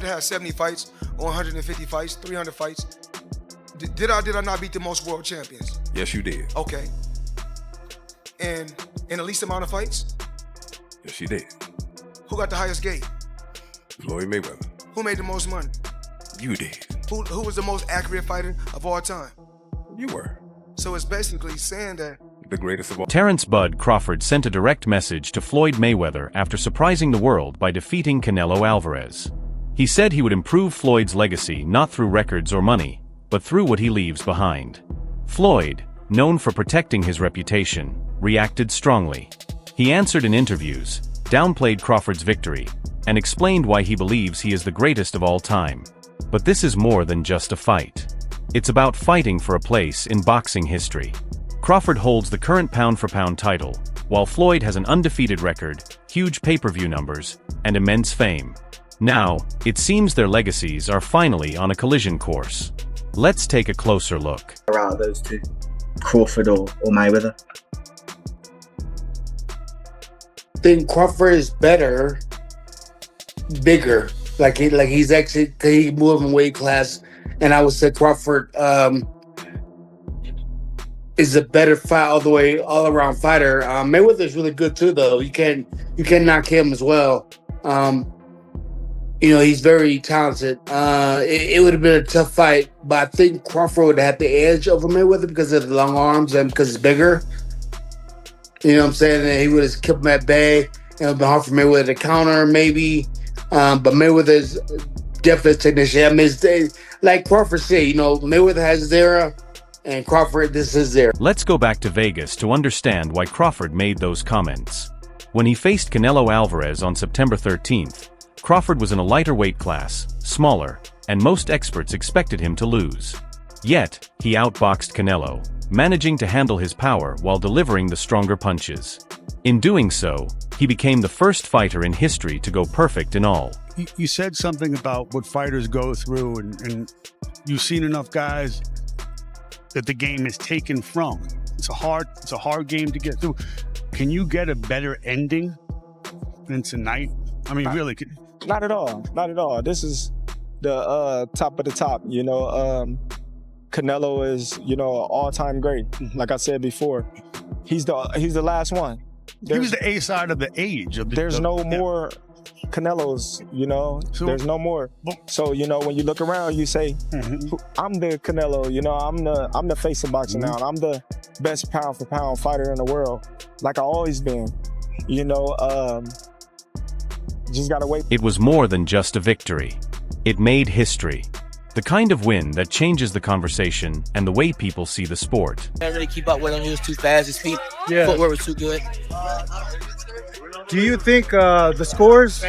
I had 70 fights, or 150 fights, 300 fights. Did I not beat the most world champions? Yes, you did. Okay. And in the least amount of fights? Yes, you did. Who got the highest gate? Floyd Mayweather. Who made the most money? You did. Who was the most accurate fighter of all time? You were. So it's basically saying that The greatest of all. Terence "Bud" Crawford sent a direct message to Floyd Mayweather after surprising the world by defeating Canelo Alvarez. He said he would improve Floyd's legacy not through records or money, but through what he leaves behind. Floyd, known for protecting his reputation, reacted strongly. He answered in interviews, downplayed Crawford's victory, and explained why he believes he is the greatest of all time. But this is more than just a fight. It's about fighting for a place in boxing history. Crawford holds the current pound-for-pound title, while Floyd has an undefeated record, huge pay-per-view numbers, and immense fame. Now, it seems their legacies are finally on a collision course. Let's take a closer look. Out of those two, Crawford or Mayweather? I think Crawford is better, bigger. Like he's actually he moved in weight class, and I would say Crawford is a better fight all around fighter. Mayweather is really good too, though. You can't knock him as well. He's very talented. It would have been a tough fight, but I think Crawford would have had the edge over Mayweather because of the long arms and because it's bigger. You know what I'm saying? And he would have kept him at bay. It would have been hard for Mayweather to counter, maybe. But Mayweather's definitely a technician. I mean, like Crawford said, Mayweather has his era, and Crawford, this is there. Let's go back to Vegas to understand why Crawford made those comments. When he faced Canelo Alvarez on September 13th, Crawford was in a lighter weight class, smaller, and most experts expected him to lose. Yet, he outboxed Canelo, managing to handle his power while delivering the stronger punches. In doing so, he became the first fighter in history to go perfect in all. You said something about what fighters go through, and you've seen enough guys that the game is taken from. It's a hard game to get through. Can you get a better ending than tonight? I mean, really? Not at all. Not at all. This is the top of the top. Canelo is, an all-time great. Like I said before, he's the last one. He was the A side of the age. There's no more Canelos, So, there's no more. So, when you look around, you say, I'm the Canelo, I'm the face of boxing now, and I'm the best pound for pound fighter in the world, like I always been, just gotta wait. It was more than just a victory. It made history. The kind of win that changes the conversation and the way people see the sport. Can't really keep up with him. He was too fast. His feet, footwork was too good. Do you think the scores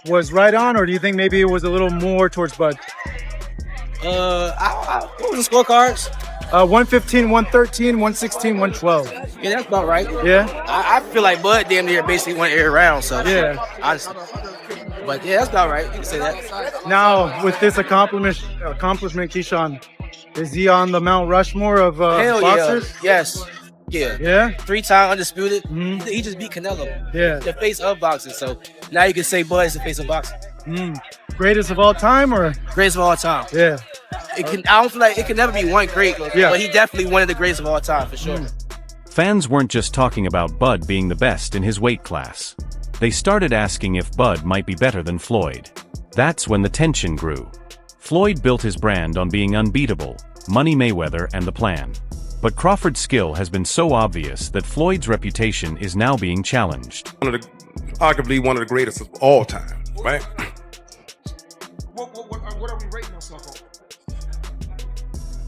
was right on, or do you think maybe it was a little more towards Bud? What was the scorecards? 115, 113, 116, 112. Yeah, that's about right. Yeah? I feel like Bud damn near basically went every round, so yeah. Honestly. But yeah, that's about right. You can say that. Now, with this accomplishment, Keyshawn, is he on the Mount Rushmore of boxers? Yeah. Yes. Yeah. Yeah? 3-time undisputed. He just beat Canelo. Yeah. The face of boxing. So now you can say Bud is the face of boxing. Greatest of all time, or? Greatest of all time. Yeah. I don't feel like it can never be one great, but he definitely one of the greatest of all time, for sure. Fans weren't just talking about Bud being the best in his weight class. They started asking if Bud might be better than Floyd. That's when the tension grew. Floyd built his brand on being unbeatable, Money Mayweather and the plan. But Crawford's skill has been so obvious that Floyd's reputation is now being challenged. Arguably one of the greatest of all time, right? What are we rating ourselves on?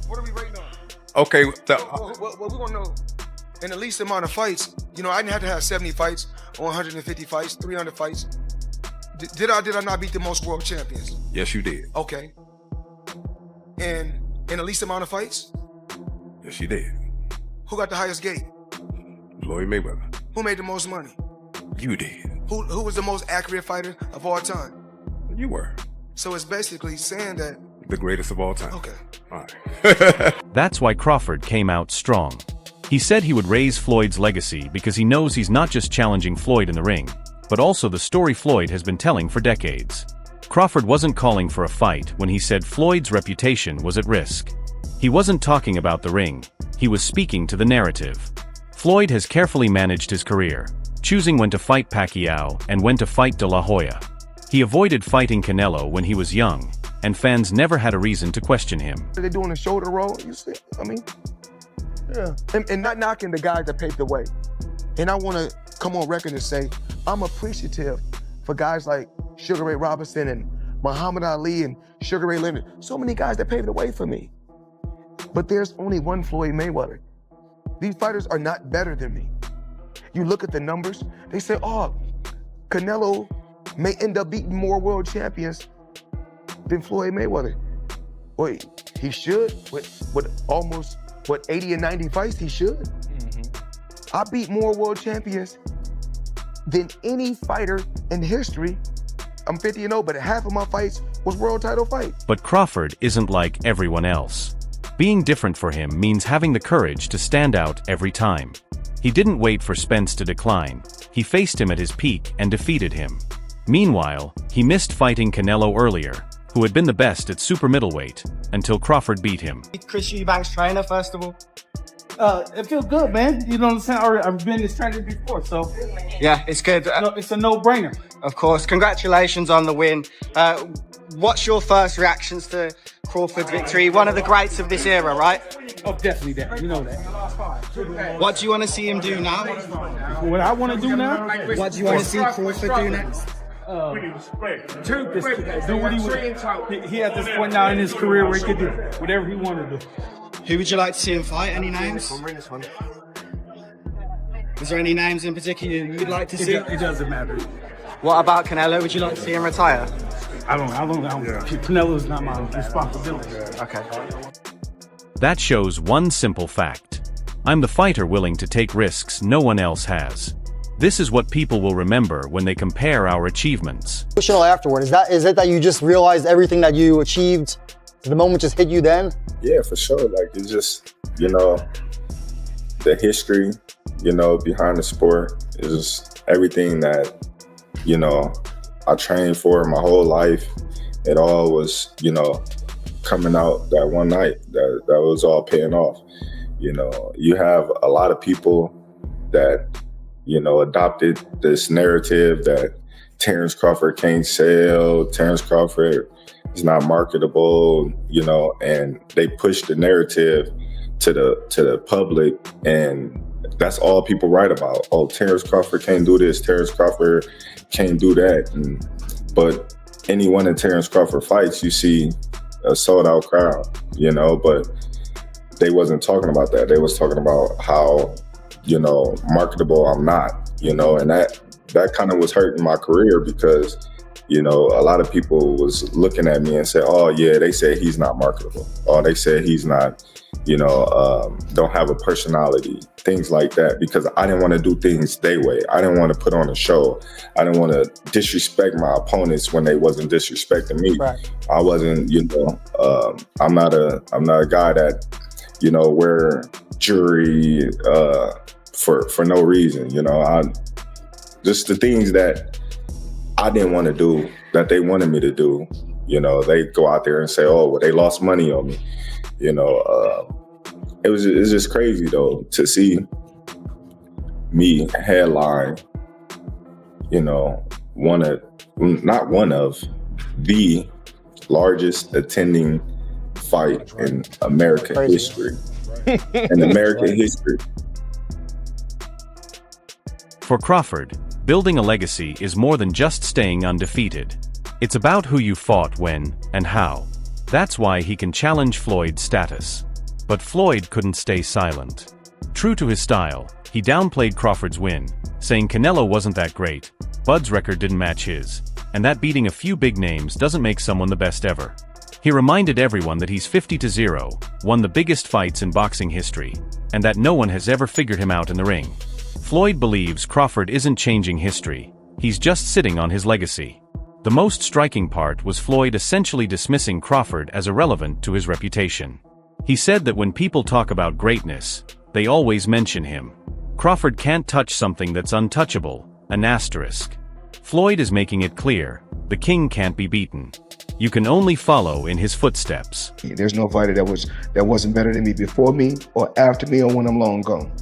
What are we rating on? Okay. Well, we want to know, in the least amount of fights, I didn't have to have 70 fights, or 150 fights, 300 fights. Did I not beat the most world champions? Yes, you did. Okay. And in the least amount of fights? Yes, you did. Who got the highest gate? Floyd Mayweather. Who made the most money? You did. Who was the most accurate fighter of all time? You were. So it's basically saying that the greatest of all time. Okay. All right. That's why Crawford came out strong. He said he would raise Floyd's legacy because he knows he's not just challenging Floyd in the ring, but also the story Floyd has been telling for decades. Crawford wasn't calling for a fight when he said Floyd's reputation was at risk. He wasn't talking about the ring, he was speaking to the narrative. Floyd has carefully managed his career, choosing when to fight Pacquiao and when to fight De La Hoya. He avoided fighting Canelo when he was young, and fans never had a reason to question him. They're doing a shoulder roll, you see, I mean, yeah. And not knocking the guys that paved the way. And I want to come on record and say, I'm appreciative for guys like Sugar Ray Robinson and Muhammad Ali and Sugar Ray Leonard. So many guys that paved the way for me. But there's only one Floyd Mayweather. These fighters are not better than me. You look at the numbers, they say, oh, Canelo may end up beating more world champions than Floyd Mayweather. Wait, he should? With almost, 80 and 90 fights, he should? I beat more world champions than any fighter in history. I'm 50-0, but half of my fights was world title fights. But Crawford isn't like everyone else. Being different for him means having the courage to stand out every time. He didn't wait for Spence to decline. He faced him at his peak and defeated him. Meanwhile, he missed fighting Canelo earlier, who had been the best at super middleweight, until Crawford beat him. Chris Eubanks trainer, first of all. It feels good, man. You know what I'm saying? I've been his trainer before, so. Yeah, it's good. It's a no-brainer. Of course. Congratulations on the win. What's your first reactions to Crawford's victory? One of the greats of this era, right? Oh, definitely that. You know that. What do you want to see him do now? What I want to do now? What do you want to see Crawford do next? Do what he at this point now in his career where he could do whatever he wanted to do. Who would you like to see him fight? Any names? Is there any names in particular you'd like to see? It doesn't matter. What about Canelo? Would you like to see him retire? I don't. Canelo's not my responsibility. Okay. That shows one simple fact. I'm the fighter willing to take risks no one else has. This is what people will remember when they compare our achievements. Emotional afterward, is it that you just realized everything that you achieved? Did the moment just hit you then? Yeah, for sure. Like, it's just, you know, the history, you know, behind the sport is just everything that, you know, I trained for my whole life. It all was, you know, coming out that one night. That was all paying off. You know, you have a lot of people that, you know, adopted this narrative that Terence Crawford can't sell, Terence Crawford is not marketable, you know, and they push the narrative to the public, and that's all people write about. Oh, Terence Crawford can't do this, Terence Crawford can't do that. But any one of Terence Crawford fights, you see a sold out crowd, you know, but they wasn't talking about that. They was talking about how, you know, marketable I'm not, you know, and that kind of was hurting my career because, you know, a lot of people was looking at me and said, oh yeah, they said he's not marketable. Or they said he's not, you know, don't have a personality, things like that, because I didn't want to do things their way. I didn't want to put on a show. I didn't want to disrespect my opponents when they wasn't disrespecting me. Right. I wasn't, you know, I'm not a guy that, you know, wear jewelry for no reason, you know. Just the things that I didn't want to do that they wanted me to do, you know. They go out there and say, oh, well, they lost money on me, you know. It's just crazy though to see me headline, you know, not one of the largest attending fight in American history. In American history. For Crawford, building a legacy is more than just staying undefeated. It's about who you fought when and how. That's why he can challenge Floyd's status. But Floyd couldn't stay silent. True to his style, he downplayed Crawford's win, saying Canelo wasn't that great, Bud's record didn't match his, and that beating a few big names doesn't make someone the best ever. He reminded everyone that he's 50-0, won the biggest fights in boxing history, and that no one has ever figured him out in the ring. Floyd believes Crawford isn't changing history, he's just sitting on his legacy. The most striking part was Floyd essentially dismissing Crawford as irrelevant to his reputation. He said that when people talk about greatness, they always mention him. Crawford can't touch something that's untouchable, an asterisk. Floyd is making it clear, the king can't be beaten. You can only follow in his footsteps. There's no fighter that wasn't better than me before me or after me or when I'm long gone.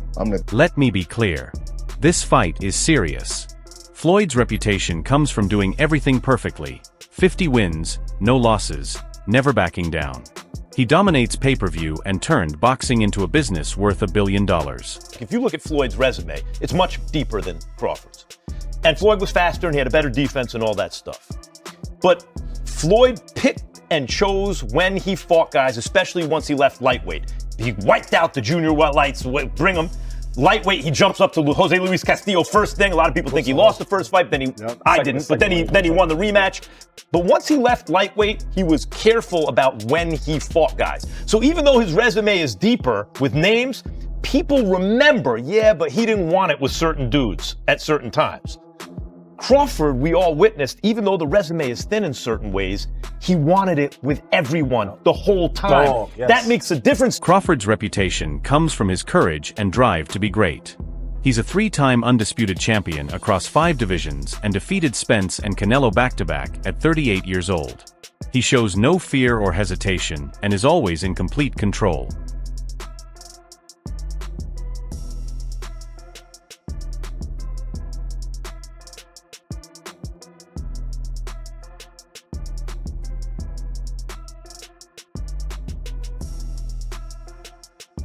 Let me be clear. This fight is serious. Floyd's reputation comes from doing everything perfectly. 50 wins, no losses, never backing down. He dominates pay-per-view and turned boxing into a business worth $1 billion. If you look at Floyd's resume, it's much deeper than Crawford's. And Floyd was faster and he had a better defense and all that stuff. But Floyd picked and chose when he fought guys, especially once he left lightweight. He wiped out the junior lights, bring him. Lightweight, he jumps up to Jose Luis Castillo first thing. A lot of people think he lost the first fight, I didn't, but then he won the rematch. But once he left lightweight, he was careful about when he fought guys. So even though his resume is deeper with names, people remember, yeah, but he didn't want it with certain dudes at certain times. Crawford, we all witnessed, even though the resume is thin in certain ways, he wanted it with everyone the whole time. Oh, yes. That makes a difference. Crawford's reputation comes from his courage and drive to be great. He's a 3-time undisputed champion across 5 divisions and defeated Spence and Canelo back-to-back at 38 years old. He shows no fear or hesitation and is always in complete control.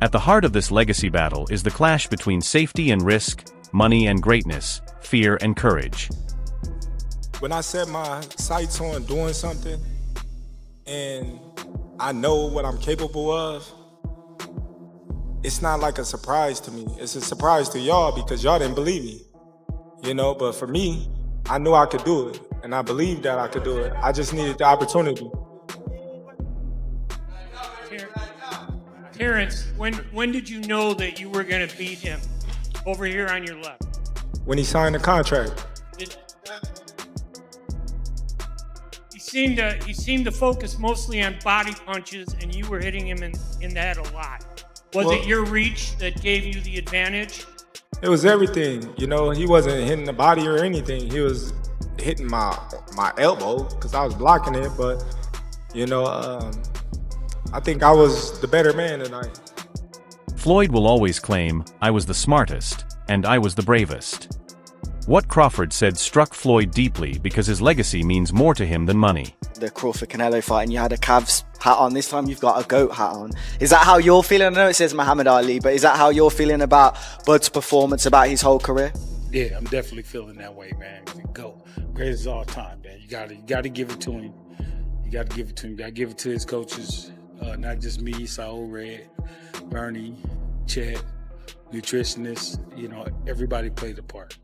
At the heart of this legacy battle is the clash between safety and risk, money and greatness, fear and courage. When I set my sights on doing something and I know what I'm capable of, it's not like a surprise to me. It's a surprise to y'all because y'all didn't believe me, you know? But for me, I knew I could do it and I believed that I could do it. I just needed the opportunity. Terence, when did you know that you were going to beat him? Over here on your left. When he signed the contract. He seemed to focus mostly on body punches, and you were hitting him in the head a lot. Was it your reach that gave you the advantage? It was everything. You know, he wasn't hitting the body or anything. He was hitting my elbow because I was blocking it, but, you know, I think I was the better man tonight. Floyd will always claim, I was the smartest, and I was the bravest. What Crawford said struck Floyd deeply because his legacy means more to him than money. The Crawford-Canelo fight, and you had a Cavs hat on. This time you've got a GOAT hat on. Is that how you're feeling? I know it says Muhammad Ali, but is that how you're feeling about Bud's performance, about his whole career? Yeah, I'm definitely feeling that way, man. GOAT, greatest of all time, man. You gotta give it to him. You gotta give it to him. You gotta give it to his coaches. Not just me, Saul Red, Bernie, Chet, nutritionists, you know, everybody played a part.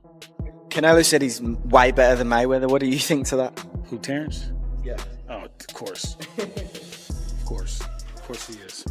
Canelo said he's way better than Mayweather. What do you think to that? Who, Terence? Yeah. Oh, of course. Of course he is.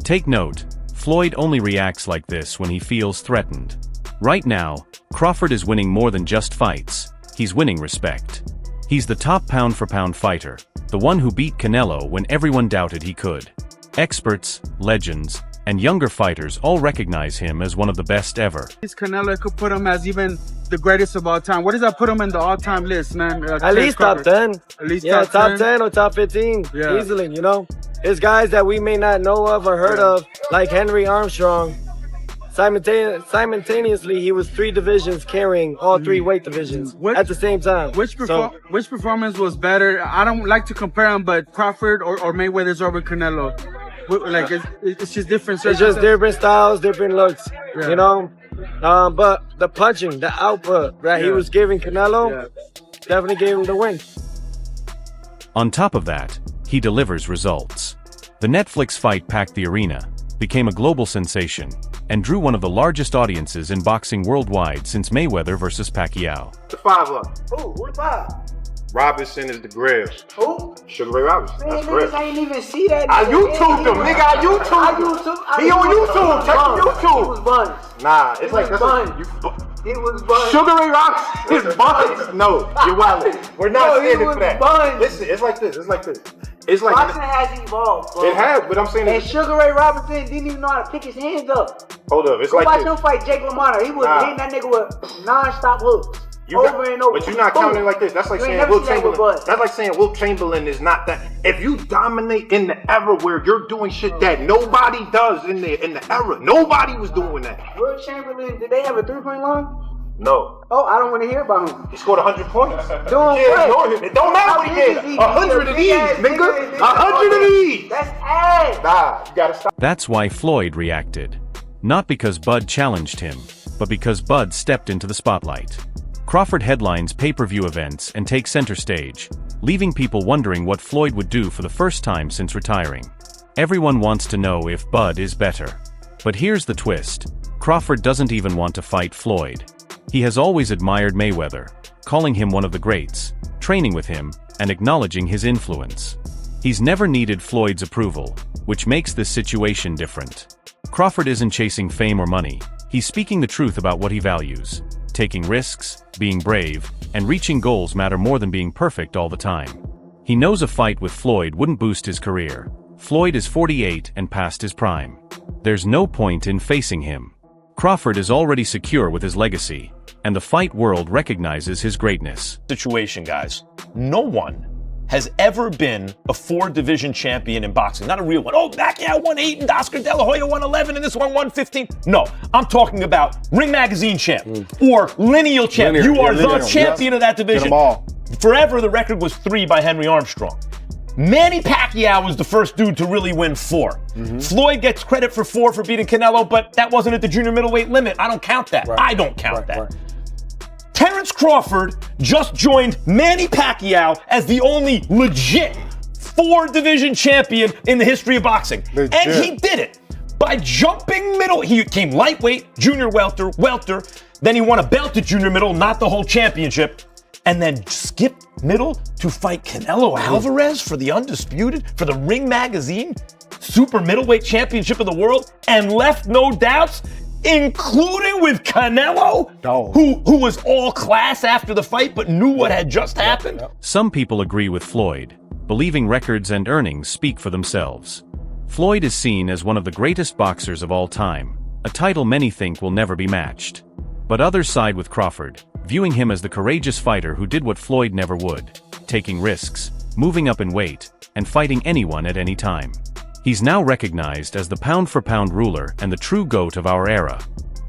Take note, Floyd only reacts like this when he feels threatened. Right now, Crawford is winning more than just fights, he's winning respect. He's the top pound-for-pound fighter, the one who beat Canelo when everyone doubted he could. Experts, legends, and younger fighters all recognize him as one of the best ever. Canelo could put him as even the greatest of all time. What does that put him in the all-time list, man? At least top 10. At least top 10 or top 15, easily, you know? There's guys that we may not know of or heard of, like Henry Armstrong. Simultaneously, he was 3 divisions carrying all 3 weight divisions at the same time. Which performance was better? I don't like to compare them, but Crawford or Mayweather's over Canelo. Like it's just different. It's just different styles, different looks, you know. But the punching, the output that he was giving Canelo, definitely gave him the win. On top of that, he delivers results. The Netflix fight packed the arena, became a global sensation, and drew one of the largest audiences in boxing worldwide since Mayweather versus Pacquiao. The 5 up. Who the 5? Robinson is the Grills. Who? Sugar Ray Robinson. Man, niggas, I ain't even see that. I YouTubed him, nigga. I YouTubed him. He on YouTube. Check YouTube. He was buns. Nah, it's like buns. He was buns. Sugar Ray Robinson is buns. No, you're wildin'. We're not standing for that. Buns. Listen, it's like this. It's like this. It's like boxing has evolved, bro. It has, but I'm saying. And Sugar Ray Robinson didn't even know how to pick his hands up. Hold up, it's Go like watch this. him fight Jake LaMotta. He was hitting that nigga with non-stop hooks. Over and over. But you're not counting like this. That's like saying Wilt Chamberlain. That's like saying Wilt Chamberlain is not that. If you dominate in the era where you're doing shit that nobody does in the era, nobody was doing that. Wilt Chamberlain, did they have a 3-point line? No. Oh, I don't want to hear about him. He scored 100 points. Doing It don't matter what he did. 100 of these, nigga. 100 of these. That's ass. Nah, you gotta stop. That's why Floyd reacted. Not because Bud challenged him, but because Bud stepped into the spotlight. Crawford headlines pay-per-view events and takes center stage, leaving people wondering what Floyd would do for the first time since retiring. Everyone wants to know if Bud is better. But here's the twist. Crawford doesn't even want to fight Floyd. He has always admired Mayweather, calling him one of the greats, training with him, and acknowledging his influence. He's never needed Floyd's approval, which makes this situation different. Crawford isn't chasing fame or money. He's speaking the truth about what he values. Taking risks, being brave, and reaching goals matter more than being perfect all the time. He knows a fight with Floyd wouldn't boost his career. Floyd is 48 and past his prime. There's no point in facing him. Crawford is already secure with his legacy, and the fight world recognizes his greatness. Situation, guys. No one has ever been a 4-division champion in boxing. Not a real one. Oh, Pacquiao won 8 and Oscar De La Hoya won 11 and this one won 15. No, I'm talking about Ring Magazine champ or lineal champ. You are the champion of that division. Get them all. Forever, the record was 3 by Henry Armstrong. Manny Pacquiao was the first dude to really win 4. Floyd gets credit for 4 for beating Canelo, but that wasn't at the junior middleweight limit. I don't count that. I don't count that. Terence Crawford just joined Manny Pacquiao as the only legit 4-division champion in the history of boxing. And he did it by jumping middle. He came lightweight, junior welter, then he won a belt at junior middle, not the whole championship, and then skipped middle to fight Canelo Alvarez for the undisputed, for the Ring Magazine super middleweight championship of the world, and left no doubts, including with Canelo, who was all class after the fight but knew what had just happened. Some people agree with Floyd, believing records and earnings speak for themselves. Floyd is seen as one of the greatest boxers of all time, a title many think will never be matched. But others side with Crawford, viewing him as the courageous fighter who did what Floyd never would, taking risks, moving up in weight, and fighting anyone at any time. He's now recognized as the pound-for-pound ruler and the true GOAT of our era.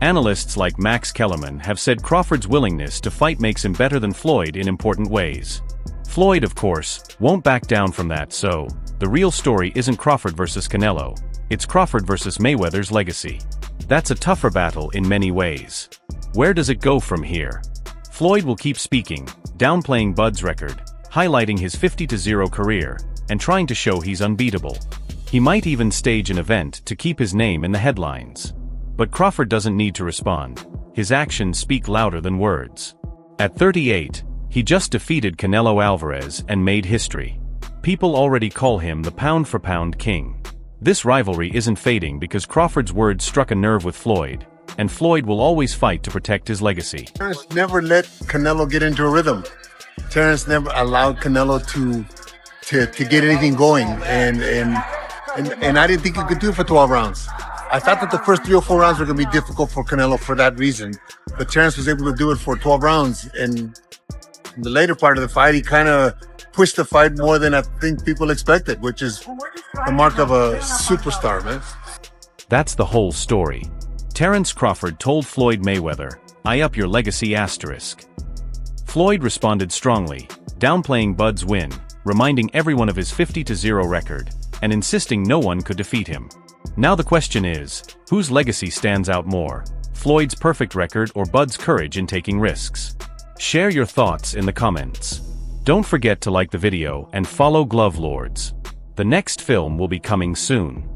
Analysts like Max Kellerman have said Crawford's willingness to fight makes him better than Floyd in important ways. Floyd, of course, won't back down from that, so the real story isn't Crawford versus Canelo, it's Crawford versus Mayweather's legacy. That's a tougher battle in many ways. Where does it go from here? Floyd will keep speaking, downplaying Bud's record, highlighting his 50-0 career, and trying to show he's unbeatable. He might even stage an event to keep his name in the headlines. But Crawford doesn't need to respond. His actions speak louder than words. At 38, he just defeated Canelo Alvarez and made history. People already call him the pound-for-pound king. This rivalry isn't fading because Crawford's words struck a nerve with Floyd, and Floyd will always fight to protect his legacy. Terence never let Canelo get into a rhythm. Terence never allowed Canelo to get anything going, and I didn't think he could do it for 12 rounds. I thought that the first 3 or 4 rounds were going to be difficult for Canelo for that reason, but Terence was able to do it for 12 rounds, and in the later part of the fight, he kind of pushed the fight more than I think people expected, which is the mark of a superstar, man. That's the whole story. Terence Crawford told Floyd Mayweather, "I up your legacy asterisk." Floyd responded strongly, downplaying Bud's win, reminding everyone of his 50-0 record, and insisting no one could defeat him. Now the question is, whose legacy stands out more? Floyd's perfect record or Bud's courage in taking risks? Share your thoughts in the comments. Don't forget to like the video and follow Glove Lords. The next film will be coming soon.